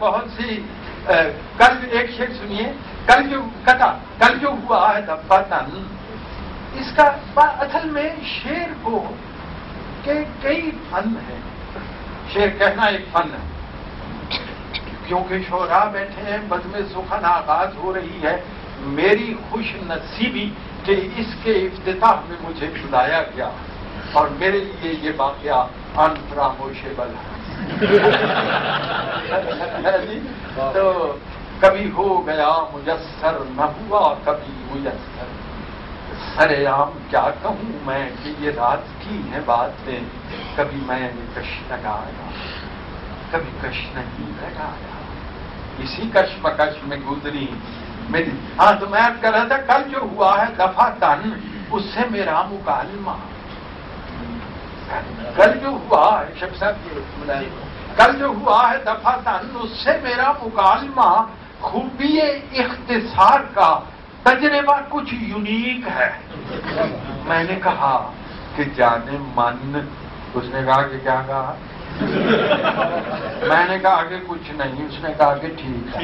بہت سی کل ایک شعر سنیے، کل جو ہوا ہے دفعہ تن، اس کا اصل میں شعر کو کہ کئی فن ہیں، شعر کہنا ایک فن ہے، کیونکہ شعراء بیٹھے ہیں، بزم سخن آغاز ہو رہی ہے، میری خوش نصیبی کہ اس کے افتتاح میں مجھے بلایا گیا اور میرے لیے یہ واقعہ ان فراموشیبل ہے تو کبھی ہو گیا میسر نہ ہوا کبھی میسر، سرے عام کیا کہوں میں کہ یہ راز کی ہے باتیں، کبھی میں نے کش لگایا کبھی کش نہیں لگایا، اسی کشمکش میں گزری میری۔ ہاں تو میں کہہ رہا تھا کل جو ہوا ہے دفعہ تن، اس سے میرا مکالمہ، کل جو ہوا ہے شب صاحب کل جو ہوا ہے دفعہ تن، اس سے میرا مکالمہ خوبی اختصار کا تجربہ کچھ یونیک ہے۔ میں نے کہا کہ جانے من، اس نے کہا کہ کیا کہا؟ میں نے کہا کہ کچھ نہیں، اس نے کہا کہ ٹھیک ہے۔